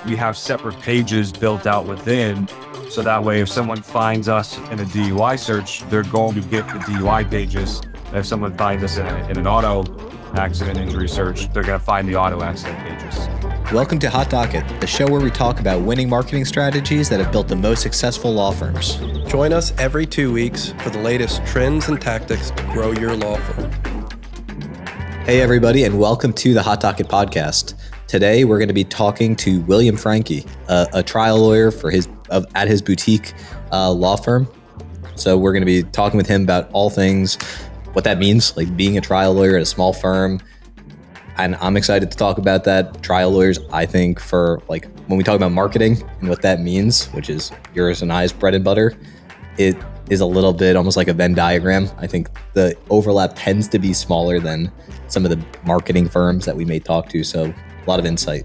we have separate pages built out within. So that way, if someone finds us in a DUI search, they're going to get the DUI pages. If someone finds us in an auto accident injury search, they're going to find the auto accident pages. Welcome to Hot Docket, the show where we talk about winning marketing strategies that have built the most successful law firms. Join us every 2 weeks for the latest trends and tactics to grow your law firm. Hey, everybody, and welcome to the Hot Docket podcast. Today, we're going to be talking to William Franchi, a trial lawyer at his boutique law firm. So we're going to be talking with him about all things, what that means, like being a trial lawyer at a small firm. And I'm excited to talk about that. Trial lawyers, I think, for like when we talk about marketing and what that means, which is yours and I's bread and butter, it is a little bit almost like a Venn diagram. I think the overlap tends to be smaller than some of the marketing firms that we may talk to. So a lot of insight.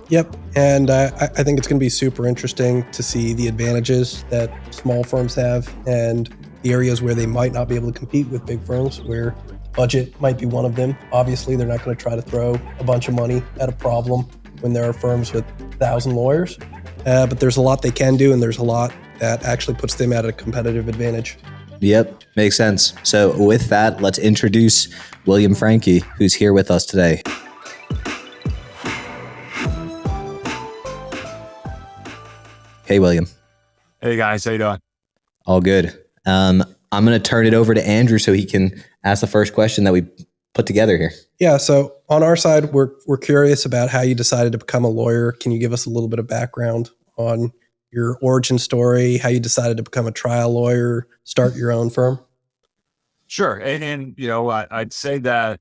Yep. And I think it's going to be super interesting to see the advantages that small firms have and the areas where they might not be able to compete with big firms, where budget might be one of them. Obviously, they're not going to try to throw a bunch of money at a problem when there are firms with 1,000 lawyers. But there's a lot they can do, and there's a lot that actually puts them at a competitive advantage. Yep, makes sense. So with that, let's introduce William Franchi, who's here with us today. Hey, William. Hey guys, how you doing? All good. I'm going to turn it over to Andrew so he can ask the first question that we put together here. Yeah, so on our side, we're curious about how you decided to become a lawyer. Can you give us a little bit of background on your origin story, how you decided to become a trial lawyer, start your own firm? Sure. And you know, I'd say that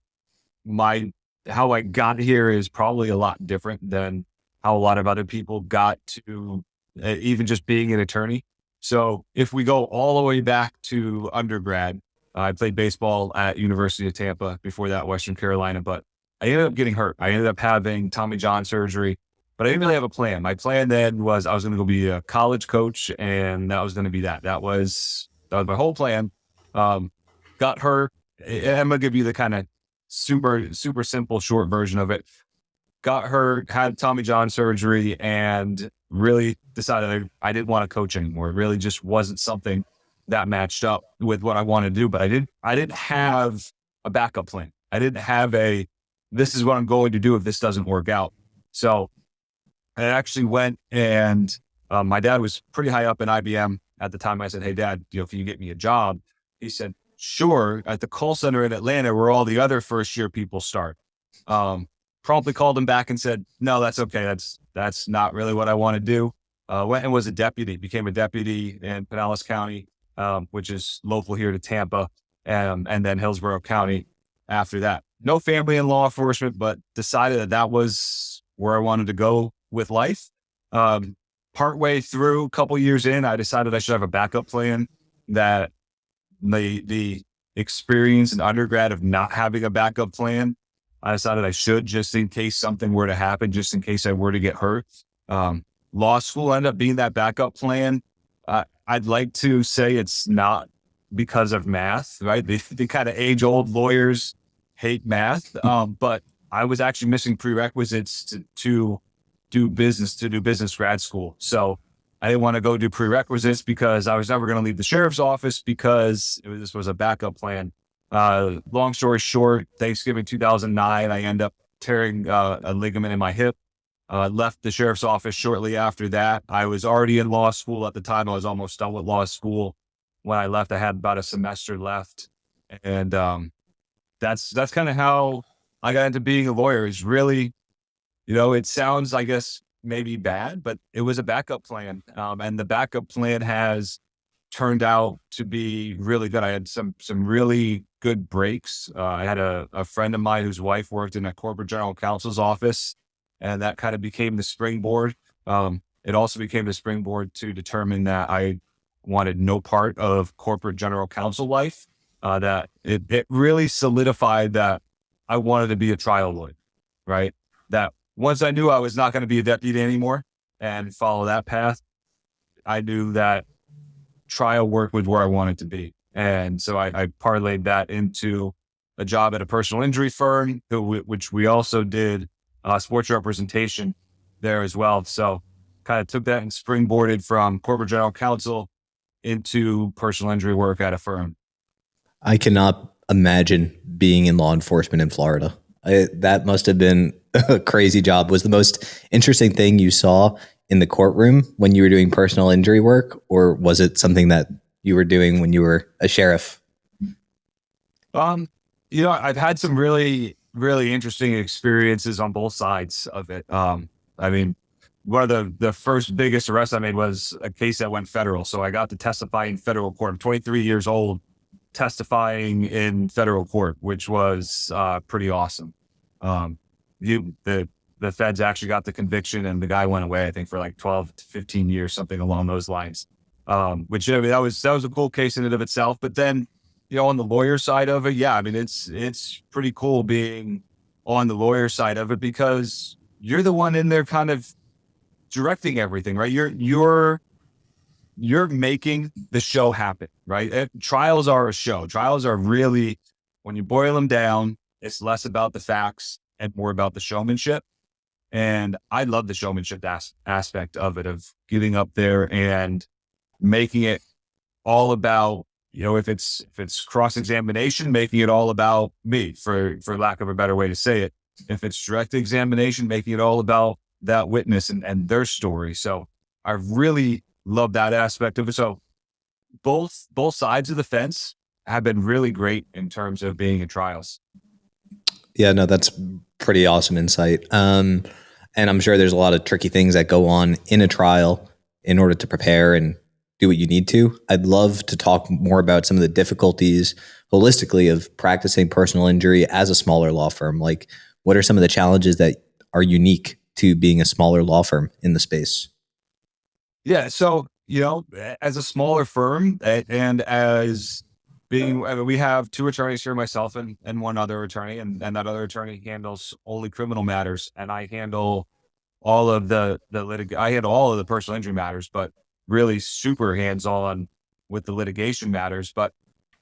how I got here is probably a lot different than how a lot of other people got to even just being an attorney. So if we go all the way back to undergrad, I played baseball at University of Tampa, before that Western Carolina, but I ended up getting hurt. I ended up having Tommy John surgery, but I didn't really have a plan. My plan then was I was going to go be a college coach, and that was going to be that. That was my whole plan. Got hurt. I'm going to give you the kind of super simple short version of it. Got hurt, had Tommy John surgery, and really decided I didn't want to coach anymore. It really just wasn't something that matched up with what I wanted to do, but I didn't have a backup plan. I didn't have this is what I'm going to do if this doesn't work out. So I actually went and my dad was pretty high up in IBM at the time. I said, "Hey Dad, can you get me a job?" He said, "Sure," at the call center in Atlanta where all the other first year people start. Promptly called him back and said, "No, that's okay. That's not really what I want to do." Went and was became a deputy in Pinellas County, which is local here to Tampa, and then Hillsborough County after that. No family in law enforcement, but decided that was where I wanted to go with life. Partway through, a couple years in, I decided I should have a backup plan. That the experience in undergrad of not having a backup plan, I decided I should, just in case something were to happen, just in case I were to get hurt. Law school ended up being that backup plan. I'd like to say it's not because of math, right? The kind of age-old lawyers hate math, but I was actually missing prerequisites to do business grad school. So I didn't want to go do prerequisites because I was never going to leave the sheriff's office because this was a backup plan. Long story short, Thanksgiving 2009, I end up tearing a ligament in my hip. Left the sheriff's office shortly after that. I was already in law school at the time. I was almost done with law school. When I left, I had about a semester left. And that's kind of how I got into being a lawyer. Is really, it sounds, I guess, maybe bad, but it was a backup plan. And the backup plan has turned out to be really good. I had some really good breaks. I had a friend of mine whose wife worked in a corporate general counsel's office, and that kind of became the springboard. It also became the springboard to determine that I wanted no part of corporate general counsel life. That it really solidified that I wanted to be a trial lawyer, right? That once I knew I was not going to be a deputy anymore and follow that path, I knew that trial work was where I wanted to be. And so I parlayed that into a job at a personal injury firm, which we also did sports representation. there as well. So kind of took that and springboarded from corporate general counsel into personal injury work at a firm. I cannot imagine being in law enforcement in Florida. That must have been a crazy job. Was the most interesting thing you saw in the courtroom when you were doing personal injury work, or was it something that you were doing when you were a sheriff? I've had some really, really interesting experiences on both sides of it. I mean, one of the first biggest arrests I made was a case that went federal. So I got to testify in federal court. I'm 23 years old, testifying in federal court, which was pretty awesome. The feds actually got the conviction, and the guy went away, I think, for like 12 to 15 years, something along those lines. Which, I mean, that was a cool case in and of itself. But then, on the lawyer side of it, yeah, I mean, it's pretty cool being on the lawyer side of it, because you're the one in there kind of directing everything, right? You're making the show happen, right? Trials are a show. Trials are really, when you boil them down, it's less about the facts and more about the showmanship. And I love the showmanship aspect of it, of getting up there and making it all about, if it's cross-examination, making it all about me, for lack of a better way to say it. If it's direct examination, making it all about that witness and their story. So I really love that aspect of it. So both sides of the fence have been really great in terms of being in trials. Yeah, no, that's pretty awesome insight. And I'm sure there's a lot of tricky things that go on in a trial in order to prepare and do what you need to. I'd love to talk more about some of the difficulties holistically of practicing personal injury as a smaller law firm. Like, what are some of the challenges that are unique to being a smaller law firm in the space? Yeah. So, as a smaller firm, and as being, I mean, we have two attorneys here, myself and one other attorney, and that other attorney handles only criminal matters, and I handle all of I handle all of the personal injury matters, but really super hands-on with the litigation matters. But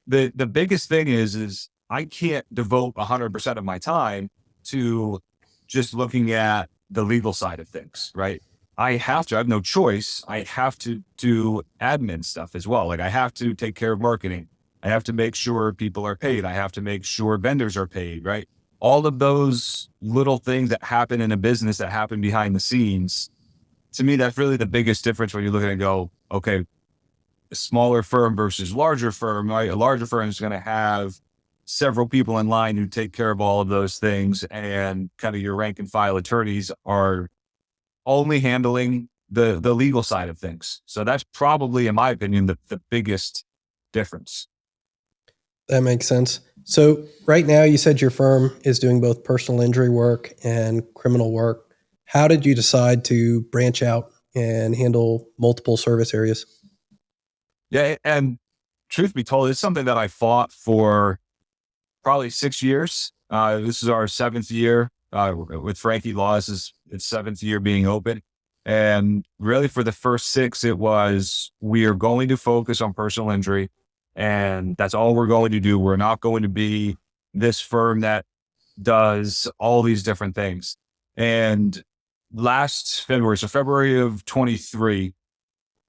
the biggest thing is I can't devote 100% of my time to just looking at the legal side of things, right? I have no choice. I have to do admin stuff as well. Like, I have to take care of marketing. I have to make sure people are paid. I have to make sure vendors are paid, right? All of those little things that happen in a business, that happen behind the scenes. To me, that's really the biggest difference when you look at it and go, okay, a smaller firm versus larger firm, right? A larger firm is going to have several people in line who take care of all of those things, and kind of your rank and file attorneys are only handling the legal side of things. So that's probably, in my opinion, the biggest difference. That makes sense. So right now, you said your firm is doing both personal injury work and criminal work. How did you decide to branch out and handle multiple service areas? Yeah. And truth be told, it's something that I fought for probably 6 years. This is our 7th year with Franchi Law. This is its 7th year being open. And really, for the first 6, it was, we are going to focus on personal injury, and that's all we're going to do. We're not going to be this firm that does all these different things. And last February, so February of 23,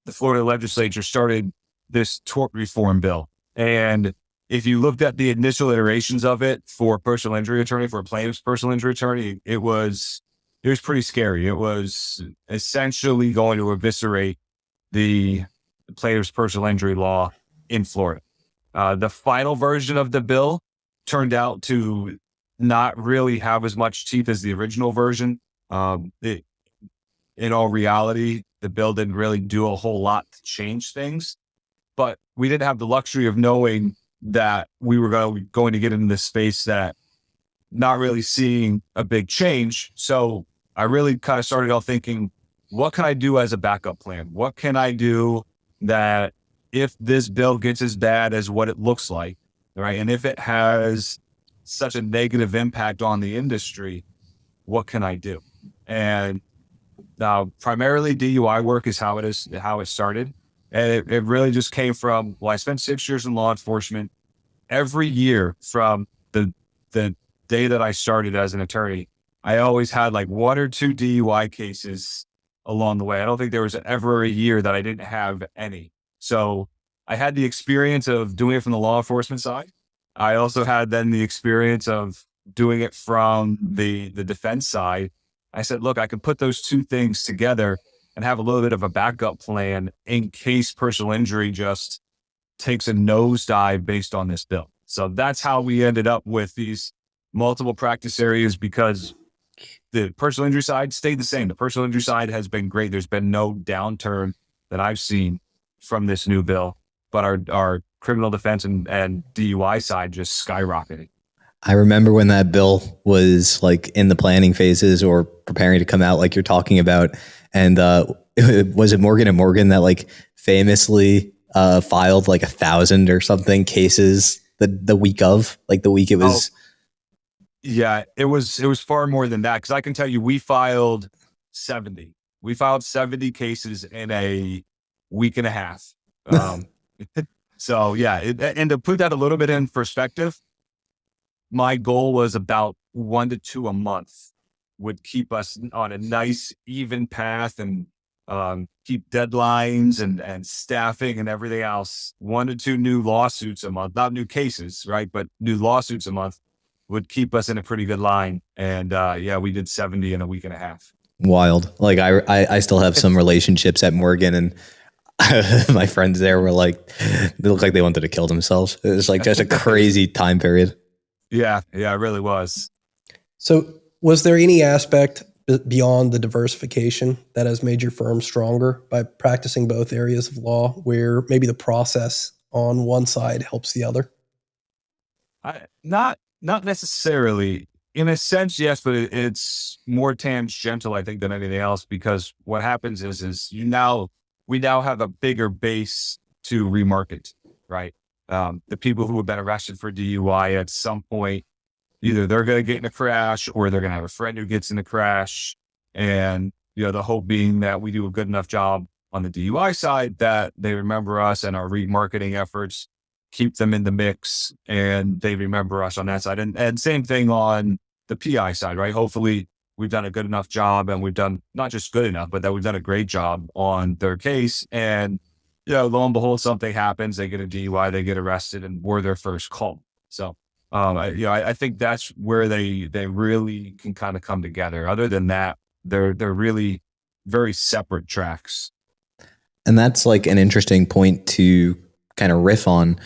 the Florida legislature started this tort reform bill. And if you looked at the initial iterations of it for personal injury attorney, for a plaintiff's personal injury attorney, it was pretty scary. It was essentially going to eviscerate the plaintiff's personal injury law in Florida. The final version of the bill turned out to not really have as much teeth as the original version. In all reality, the bill didn't really do a whole lot to change things, but we didn't have the luxury of knowing that we were going to get into this space that not really seeing a big change. So I really kind of started out thinking, what can I do as a backup plan? What can I do that if this bill gets as bad as what it looks like, right? And if it has such a negative impact on the industry, what can I do? And primarily DUI work is how it started. And it really just came from, well, I spent 6 years in law enforcement. Every year from the day that I started as an attorney, I always had like 1 or 2 DUI cases along the way. I don't think there was ever a year that I didn't have any. So I had the experience of doing it from the law enforcement side. I also had then the experience of doing it from the defense side. I said, look, I can put those two things together and have a little bit of a backup plan in case personal injury just takes a nosedive based on this bill. So that's how we ended up with these multiple practice areas, because the personal injury side stayed the same. The personal injury side has been great. There's been no downturn that I've seen from this new bill, but our criminal defense and DUI side just skyrocketed. I remember when that bill was like in the planning phases or preparing to come out, like you're talking about, and was it Morgan and Morgan that like famously filed like 1,000 or something cases the week of, like the week it was. Yeah, it was far more than that, because I can tell you we filed 70. We filed 70 cases in a week and a half. So yeah, and to put that a little bit in perspective, my goal was about 1 to 2 a month would keep us on a nice even path, and keep deadlines and staffing and everything else. 1 to 2 new lawsuits a month, not new cases, right? But new lawsuits a month would keep us in a pretty good line. And yeah, we did 70 in a week and a half. Wild. Like I still have some relationships at Morgan, and my friends there were like, they looked like they wanted to kill themselves. It was like just a crazy time period. Yeah, it really was. So was there any aspect beyond the diversification that has made your firm stronger by practicing both areas of law, where maybe the process on one side helps the other? Not necessarily. In a sense, yes, but it's more tangential, I think, than anything else, because what happens is we now have a bigger base to remarket, right? The people who have been arrested for DUI at some point, either they're going to get in a crash or they're going to have a friend who gets in a crash. And, the hope being that we do a good enough job on the DUI side that they remember us and our remarketing efforts keep them in the mix, and they remember us on that side. And same thing on the PI side, right? Hopefully we've done a good enough job, and we've done not just good enough, but that we've done a great job on their case. And, lo and behold, something happens, they get a DUI, they get arrested, and we're their first call. So, I think that's where they really can kind of come together. Other than that, they're really very separate tracks. And that's like an interesting point to kind of riff on.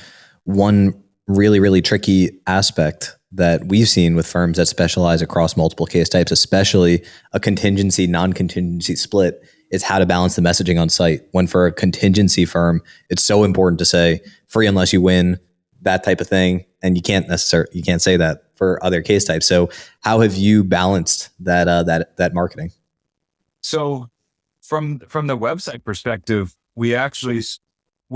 One really, really tricky aspect that we've seen with firms that specialize across multiple case types, especially a contingency, non-contingency split, is how to balance the messaging on site. When for a contingency firm, it's so important to say free unless you win, that type of thing. And you can't say that for other case types. So how have you balanced that marketing? So from the website perspective, we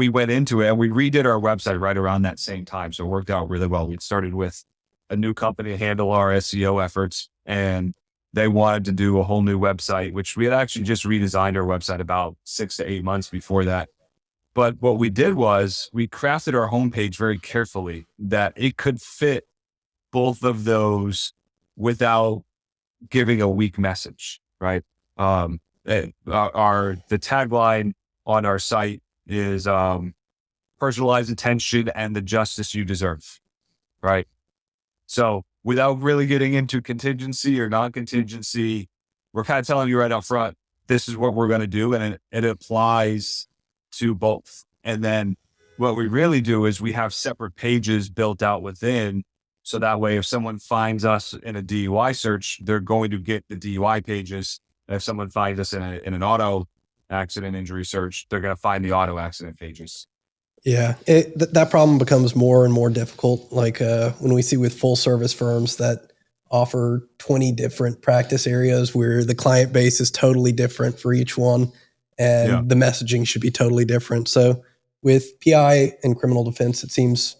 went into it and we redid our website right around that same time. So it worked out really well. We started with a new company to handle our SEO efforts, and they wanted to do a whole new website, which we had actually just redesigned our website about 6 to 8 months before that. But what we did was we crafted our homepage very carefully that it could fit both of those without giving a weak message, right? The tagline on our site is personalized attention and the justice you deserve, right? So without really getting into contingency or non-contingency, we're kind of telling you right up front, this is what we're going to do. And it applies to both. And then what we really do is we have separate pages built out within. So that way, if someone finds us in a DUI search, they're going to get the DUI pages. If someone finds us in an auto accident injury search, they're going to find the auto accident pages. Yeah, that problem becomes more and more difficult. Like when we see with full service firms that offer 20 different practice areas where the client base is totally different for each one, and the messaging should be totally different. So with PI and criminal defense, it seems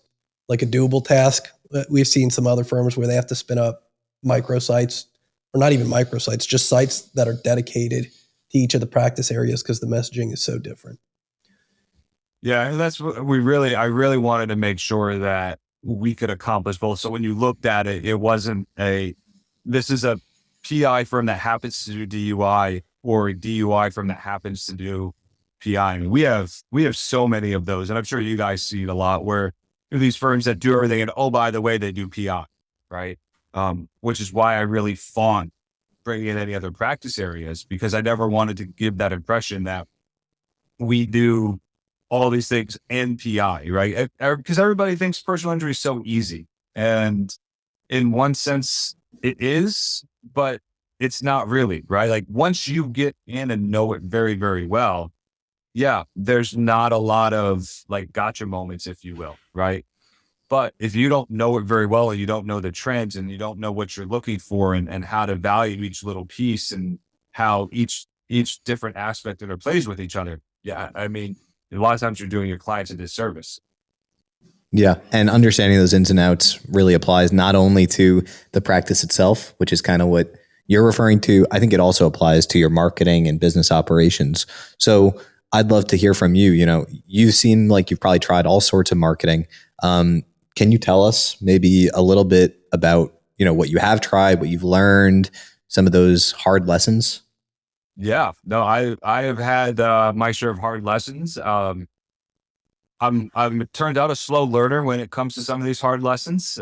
like a doable task. We've seen some other firms where they have to spin up microsites, or not even microsites, just sites that are dedicated to each of the practice areas because the messaging is so different. Yeah, and that's what I really wanted to make sure that we could accomplish both. So when you looked at it, it wasn't this is a PI firm that happens to do DUI or a DUI firm that happens to do PI. And we have so many of those. And I'm sure you guys see it a lot where there are these firms that do everything and, oh, by the way, they do PI, right? Which is why I really fought bringing in any other practice areas, because I never wanted to give that impression that we do all these things and PI, right? Because everybody thinks personal injury is so easy. And in one sense, it is, but it's not really, right? Like once you get in and know it very, very well, yeah, there's not a lot of like gotcha moments, if you will, right? But if you don't know it very well and you don't know the trends and you don't know what you're looking for and how to value each little piece and how each different aspect interplays with each other, yeah, I mean, a lot of times you're doing your clients a disservice. Yeah. And understanding those ins and outs really applies not only to the practice itself, which is kind of what you're referring to. I think it also applies to your marketing and business operations. So I'd love to hear from you. You know, you seem like you've probably tried all sorts of marketing. Can you tell us maybe a little bit about, you know, what you have tried, what you've learned, some of those hard lessons? Yeah, no, I have had my share of hard lessons. I'm turned out a slow learner when it comes to some of these hard lessons.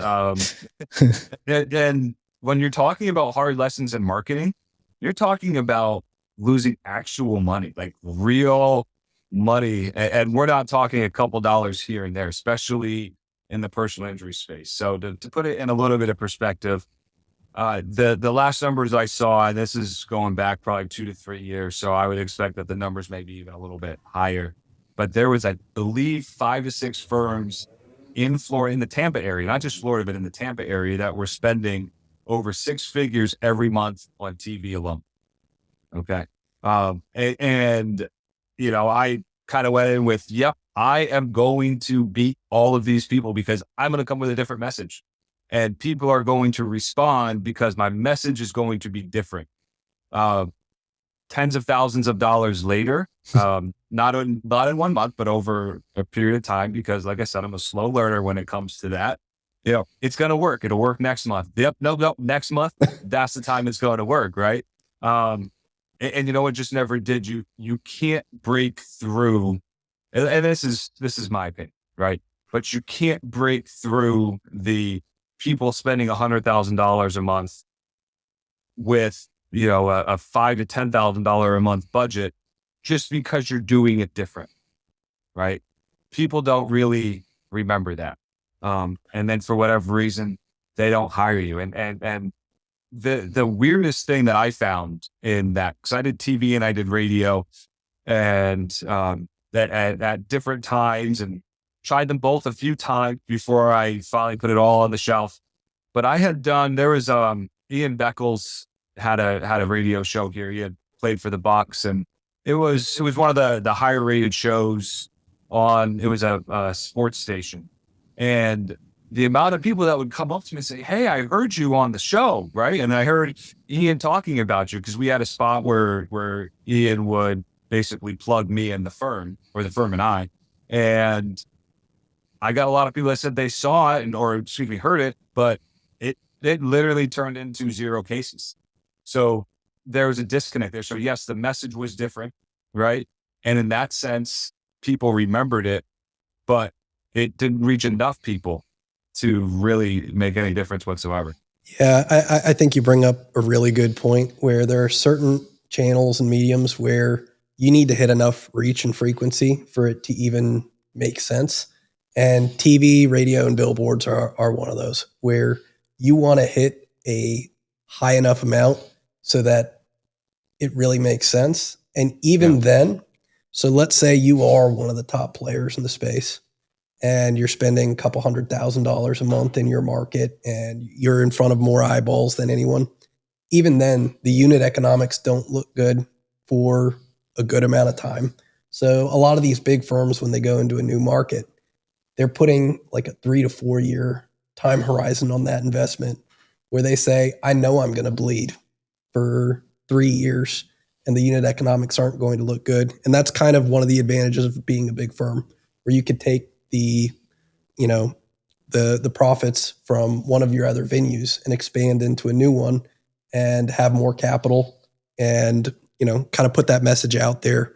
And when you're talking about hard lessons in marketing, you're talking about losing actual money, like real money. And we're not talking a couple dollars here and there, especially in the personal injury space. So to put it in a little bit of perspective, the last numbers I saw, and this is going back probably 2 to 3 years, so I would expect that the numbers may be even a little bit higher. But there was, I believe, 5 to 6 firms in Florida, in the Tampa area, not just Florida, but in the Tampa area, that were spending over 6 figures every month on TV alone. Okay. And you know, I kind of went in with, yep, I am going to beat all of these people because I'm going to come with a different message. And people are going to respond because my message is going to be different. Tens of thousands of dollars later, not in 1 month, but over a period of time, because like I said, I'm a slow learner when it comes to that. You know, it's going to work. It'll work next month. Yep. No, next month. That's the time it's going to work. Right. And you know, it just never did. You can't break through. And this is my opinion. Right. But you can't break through the people spending $100,000 a month with, you know, a $5,000 to $10,000 a month budget just because you're doing it different, right? People don't really remember that, and then for whatever reason, they don't hire you. And the weirdest thing that I found in that, because I did TV and I did radio, and that at different times, and tried them both a few times before I finally put it all on the shelf. But I had done, there was Ian Beckles had a radio show here. He had played for the Bucks, and it was one of the higher rated shows on, it was a sports station. And the amount of people that would come up to me and say, "Hey, I heard you on the show," right? And I heard Ian talking about you, because we had a spot where Ian would basically plug me and the firm, or the firm and I. And I got a lot of people that said they saw it or excuse me, heard it, but it literally turned into 0 cases. So there was a disconnect there. So yes, the message was different, right? And in that sense, people remembered it, but it didn't reach enough people to really make any difference whatsoever. Yeah, I think you bring up a really good point where there are certain channels and mediums where you need to hit enough reach and frequency for it to even make sense. And TV, radio, and billboards are one of those where you want to hit a high enough amount so that it really makes sense. And even then, so let's say you are one of the top players in the space and you're spending a couple $100,000 a month in your market and you're in front of more eyeballs than anyone. Even then, the unit economics don't look good for a good amount of time. So a lot of these big firms, when they go into a new market, they're putting like a 3 to 4 year time horizon on that investment, where they say, I know I'm going to bleed for 3 years and the unit economics aren't going to look good. And that's kind of one of the advantages of being a big firm, where you could take the profits from one of your other venues and expand into a new one and have more capital and, kind of put that message out there.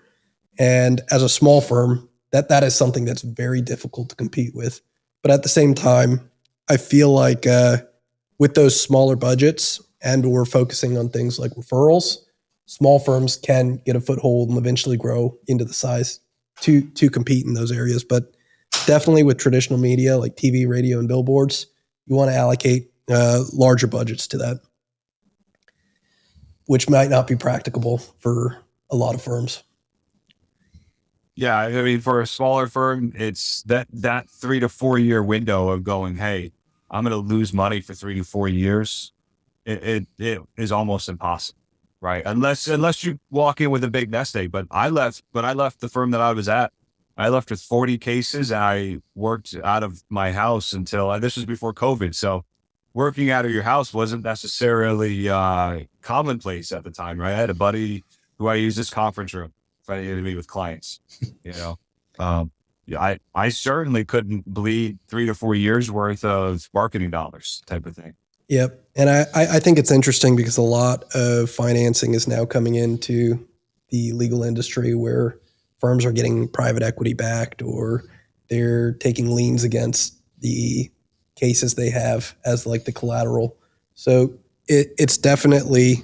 And as a small firm, that is something that's very difficult to compete with. But at the same time, I feel like with those smaller budgets and we're focusing on things like referrals, small firms can get a foothold and eventually grow into the size to compete in those areas. But definitely with traditional media like TV, radio, and billboards, you want to allocate larger budgets to that, which might not be practicable for a lot of firms. Yeah, I mean, for a smaller firm, it's that 3 to 4 year window of going, hey, I'm going to lose money for 3 to 4 years. It is almost impossible, right? Unless you walk in with a big nest egg. But I left the firm that I was at. I left with 40 cases. And I worked out of my house until this was before COVID. So working out of your house wasn't necessarily commonplace at the time, right? I had a buddy who I used this conference room if I needed to meet with clients. Yeah, I certainly couldn't bleed 3 to 4 years worth of marketing dollars type of thing. Yep. And I think it's interesting because a lot of financing is now coming into the legal industry where firms are getting private equity backed or they're taking liens against the cases they have as like the collateral. So it's definitely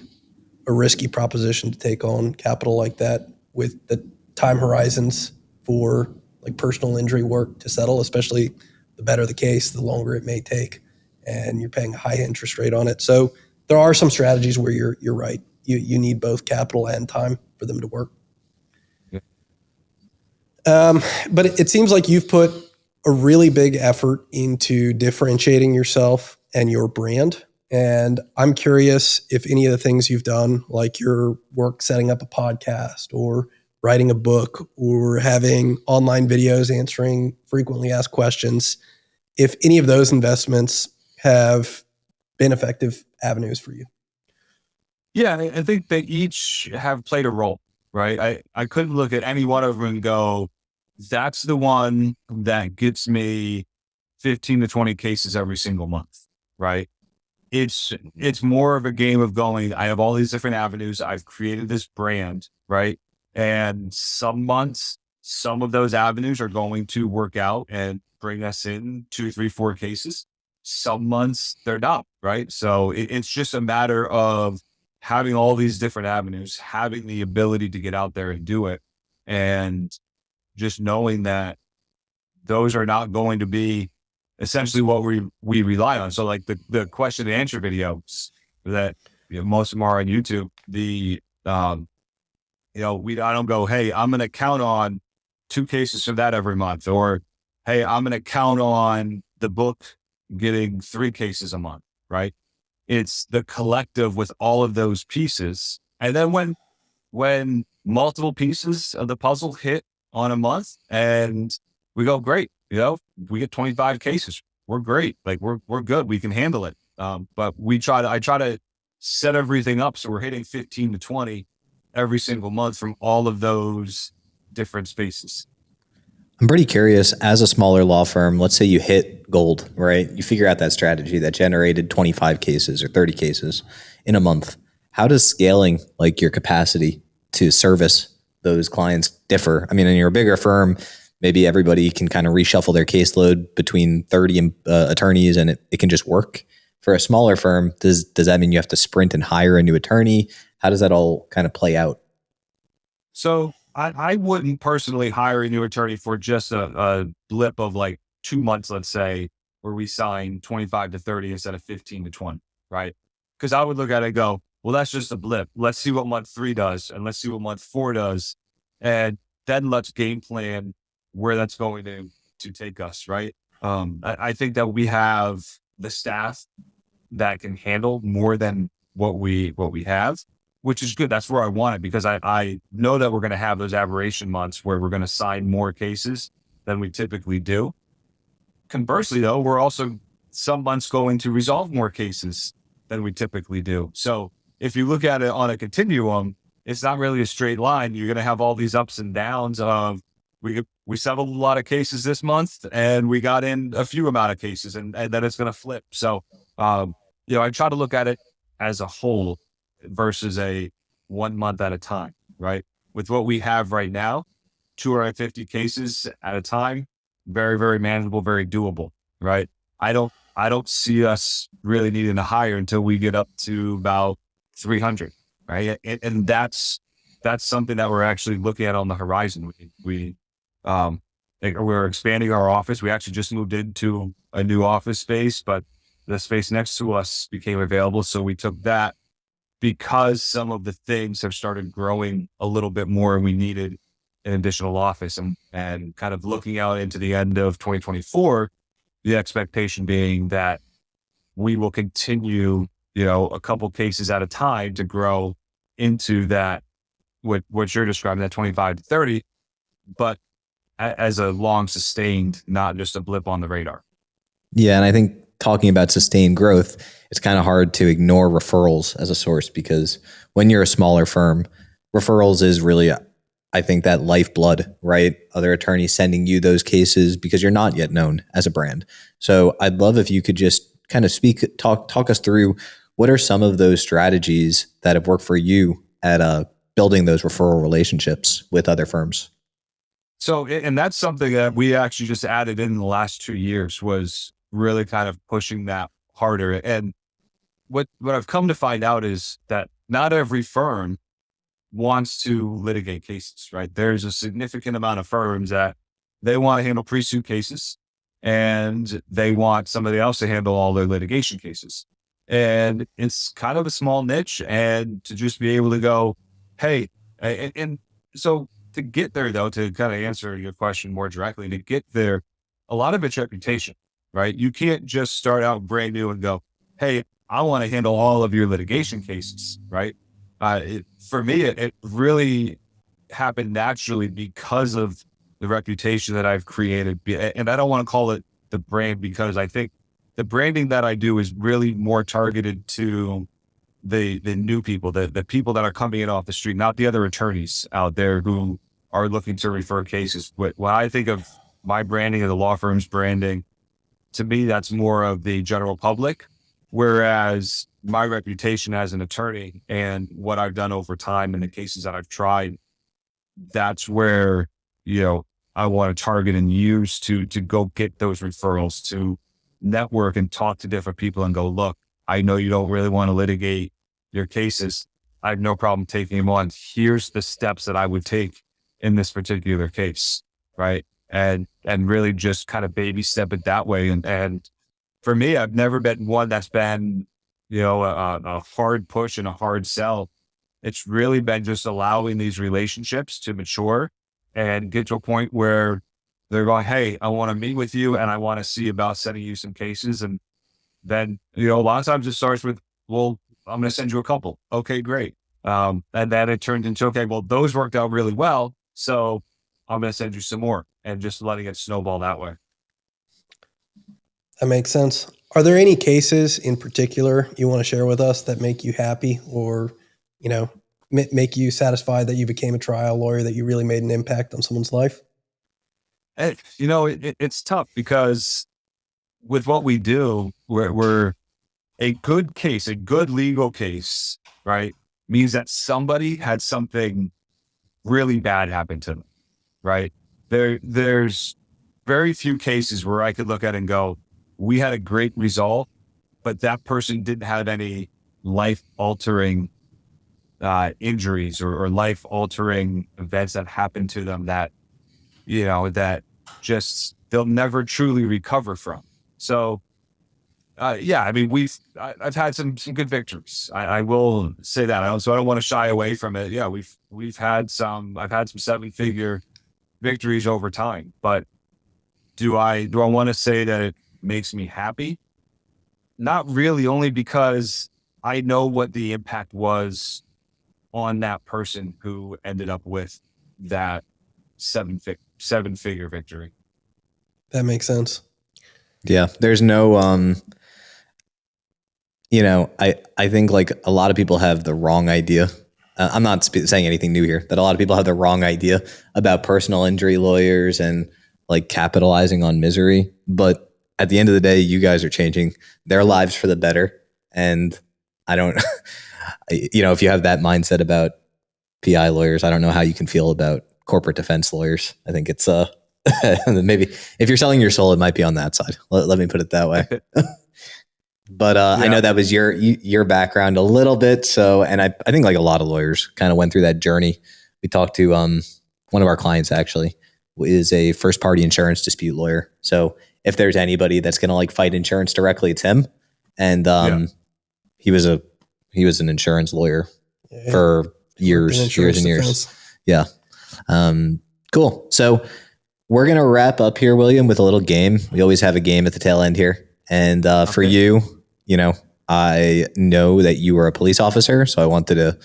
a risky proposition to take on capital like that with the time horizons for like personal injury work to settle, especially the better the case, the longer it may take, and you're paying a high interest rate on it. So there are some strategies where you're right. You need both capital and time for them to work. Yeah. But it seems like you've put a really big effort into differentiating yourself and your brand. And I'm curious if any of the things you've done, like your work setting up a podcast or writing a book or having online videos answering frequently asked questions, if any of those investments have been effective avenues for you. Yeah, I think they each have played a role, right? I couldn't look at any one of them and go, that's the one that gets me 15 to 20 cases every single month, right? It's more of a game of going, I have all these different avenues. I've created this brand, right? And some months, some of those avenues are going to work out and bring us in 2, 3, 4 cases. Some months they're not, right? So it's just a matter of having all these different avenues, having the ability to get out there and do it. And just knowing that those are not going to be essentially what we rely on. So like the question and answer videos that most of them are on YouTube, I don't go, hey, I'm going to count on 2 cases from that every month, or hey, I'm going to count on the book getting 3 cases a month, right? It's the collective with all of those pieces. And then when multiple pieces of the puzzle hit on a month and we go, great, we get 25 cases. We're great. Like we're good. We can handle it. But I try to set everything up so we're hitting 15 to 20 every single month from all of those different spaces. I'm pretty curious, as a smaller law firm, let's say you hit gold, right? You figure out that strategy that generated 25 cases or 30 cases in a month. How does scaling like your capacity to service those clients differ? I mean, in your bigger firm, maybe everybody can kind of reshuffle their caseload between 30 attorneys and it can just work. For a smaller firm, does that mean you have to sprint and hire a new attorney? How does that all kind of play out? So I wouldn't personally hire a new attorney for just a blip of like 2 months, let's say, where we sign 25 to 30 instead of 15 to 20, right? Because I would look at it and go, well, that's just a blip. Let's see what month 3 does, and let's see what month 4 does. And then let's game plan where that's going to take us, right? I think that we have the staff that can handle more than what we have, which is good. That's where I want it, because I know that we're going to have those aberration months where we're going to sign more cases than we typically do. Conversely, though, we're also some months going to resolve more cases than we typically do. So if you look at it on a continuum, it's not really a straight line. You're going to have all these ups and downs of we settled a lot of cases this month and we got in a few amount of cases, and then it's going to flip. So, I try to look at it as a whole versus a 1 month at a time, right? With what we have right now, 250 cases at a time, very, very manageable, very doable, right? I don't see us really needing to hire until we get up to about 300, right? And that's something that we're actually looking at on the horizon. Um, we're expanding our office. We actually just moved into a new office space, but the space next to us became available. So we took that because some of the things have started growing a little bit more and we needed an additional office, and kind of looking out into the end of 2024, the expectation being that we will continue, a couple cases at a time to grow into that, what you're describing, that 25 to 30, but as a long sustained, not just a blip on the radar. Yeah, and I think talking about sustained growth, it's kind of hard to ignore referrals as a source, because when you're a smaller firm, referrals is really, I think, that lifeblood, right? Other attorneys sending you those cases because you're not yet known as a brand. So I'd love if you could just kind of talk us through what are some of those strategies that have worked for you at building those referral relationships with other firms. So, and that's something that we actually just added in the last 2 years, was really kind of pushing that harder. And what I've come to find out is that not every firm wants to litigate cases, right? There's a significant amount of firms that they want to handle pre-suit cases and they want somebody else to handle all their litigation cases. And it's kind of a small niche, and to just be able to go, hey, and so to get there though, to kind of answer your question more directly, to get there, a lot of it's reputation, right? You can't just start out brand new and go, hey, I want to handle all of your litigation cases, right? For me, it really happened naturally because of the reputation that I've created. And I don't want to call it the brand, because I think the branding that I do is really more targeted to the new people, the people that are coming in off the street, not the other attorneys out there who are looking to refer cases. When I think of my branding or the law firm's branding, to me, that's more of the general public. Whereas my reputation as an attorney and what I've done over time and the cases that I've tried, that's where, I want to target and use to go get those referrals, to network and talk to different people and go, look, I know you don't really want to litigate your cases. I have no problem taking them on. Here's the steps that I would take in this particular case. Right. And really just kind of baby step it that way. And for me, I've never been one that's been, a hard push and a hard sell. It's really been just allowing these relationships to mature and get to a point where they're going, hey, I want to meet with you and I want to see about sending you some cases. And then, a lot of times it starts with, well, I'm going to send you a couple. Okay, great. And then it turned into, okay, well, those worked out really well, so I'm going to send you some more, and just letting it snowball that way. That makes sense. Are there any cases in particular you want to share with us that make you happy, or, make you satisfied that you became a trial lawyer, that you really made an impact on someone's life? It's tough because with what we do, we're a good case, a good legal case, right, means that somebody had something really bad happen to them, right? There's very few cases where I could look at and go, we had a great result, but that person didn't have any life-altering injuries or life-altering events that happened to them that, that just they'll never truly recover from. So, yeah, I mean, I've had some good victories. I will say that. I don't want to shy away from it. Yeah, I've had some 7-figure victories over time, but do I want to say that it makes me happy? Not really, only because I know what the impact was on that person who ended up with that seven-figure victory. That makes sense. Yeah, there's no I think like a lot of people have the wrong idea. I'm not saying anything new here, that a lot of people have the wrong idea about personal injury lawyers and like capitalizing on misery. But at the end of the day, you guys are changing their lives for the better. And I don't, if you have that mindset about PI lawyers, I don't know how you can feel about corporate defense lawyers. I think it's maybe if you're selling your soul, it might be on that side. Let me put it that way. But I know that was your background a little bit. So, and I think like a lot of lawyers kind of went through that journey. We talked to one of our clients actually is a first party insurance dispute lawyer. So if there's anybody that's going to like fight insurance directly, it's him. And he was an insurance lawyer for years and years. Defense. Yeah. Cool. So we're going to wrap up here, William, with a little game. We always have a game at the tail end here. And for you, I know that you were a police officer, so I wanted to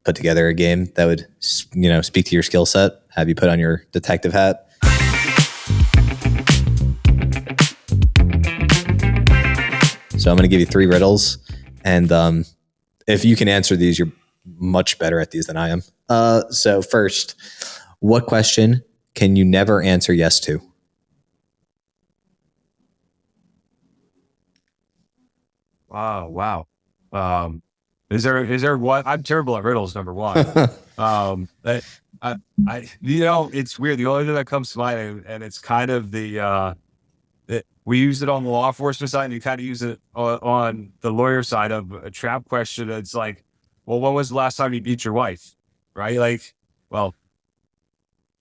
put together a game that would, speak to your skill set, have you put on your detective hat. So I'm going to give you 3 riddles. And if you can answer these, you're much better at these than I am. So first, what question can you never answer yes to? Wow. Is there what? I'm terrible at riddles, number one. It's weird. The only thing that comes to mind, and it's kind of we use it on the law enforcement side, and you kind of use it on the lawyer side of a trap question. It's like, well, when was the last time you beat your wife? Right? Like, well,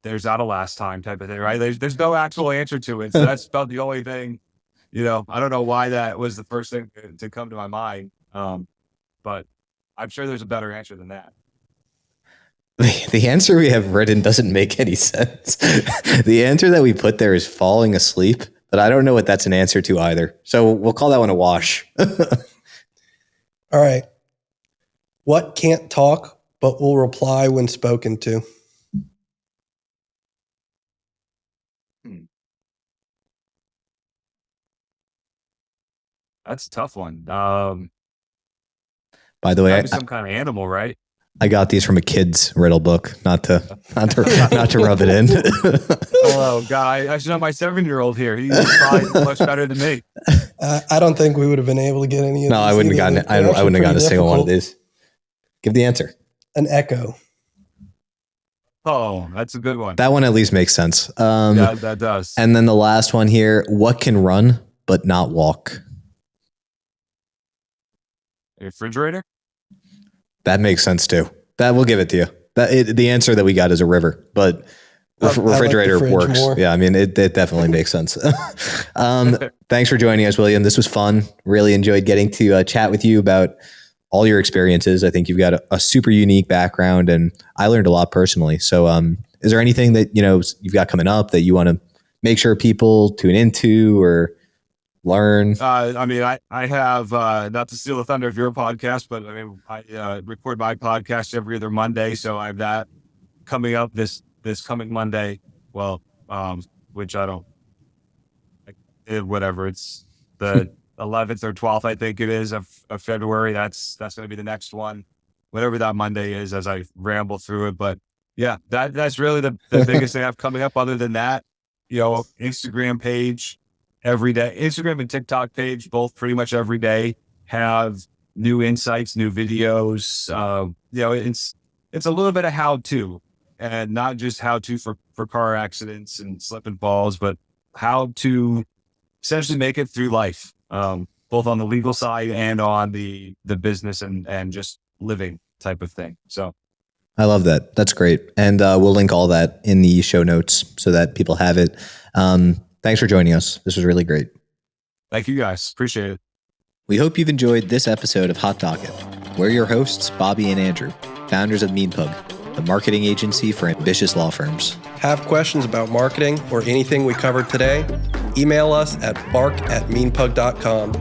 there's not a last time type of thing, right? There's no actual answer to it. So that's about the only thing. I don't know why that was the first thing to come to my mind. But I'm sure there's a better answer than that. The answer we have written doesn't make any sense. The answer that we put there is falling asleep, but I don't know what that's an answer to either. So we'll call that one a wash. All right. What can't talk, but will reply when spoken to? That's a tough one. By the way, some kind of animal, right? I got these from a kid's riddle book, not to rub it in. Oh God, I should know my 7-year-old here. He's probably much better than me. I don't think we would have been able to get any of No, these. I wouldn't have gotten. I wouldn't have gotten a single one of these. Give the answer. An echo. Oh, that's a good one. That one at least makes sense. Yeah, that does. And then the last one here: what can run but not walk? A refrigerator? That makes sense too. That we'll give it to you. The answer that we got is a river, but refrigerator like works. More. Yeah, I mean it definitely makes sense. Thanks for joining us, William. This was fun. Really enjoyed getting to chat with you about all your experiences. I think you've got a super unique background, and I learned a lot personally. So, is there anything that you've got coming up that you want to make sure people tune into or learn? I have, not to steal the thunder of your podcast, but I record my podcast every other Monday. So I have that coming up this coming Monday. Well, which I don't, whatever. It's the 11th or 12th, I think it is of February. That's going to be the next one, whatever that Monday is, as I ramble through it. But yeah, that's really the biggest thing I have coming up. Other than that, Instagram page. Every day, Instagram and TikTok page, both pretty much every day, have new insights, new videos. It's a little bit of how to, and not just how to for car accidents and slip and falls, but how to essentially make it through life, both on the legal side and on the business and just living type of thing. So I love that. That's great. And we'll link all that in the show notes so that people have it. Thanks for joining us. This was really great. Thank you guys. Appreciate it. We hope you've enjoyed this episode of Hot Docket. We're your hosts, Bobby and Andrew, founders of MeanPug, the marketing agency for ambitious law firms. Have questions about marketing or anything we covered today? Email us at bark@meanpug.com.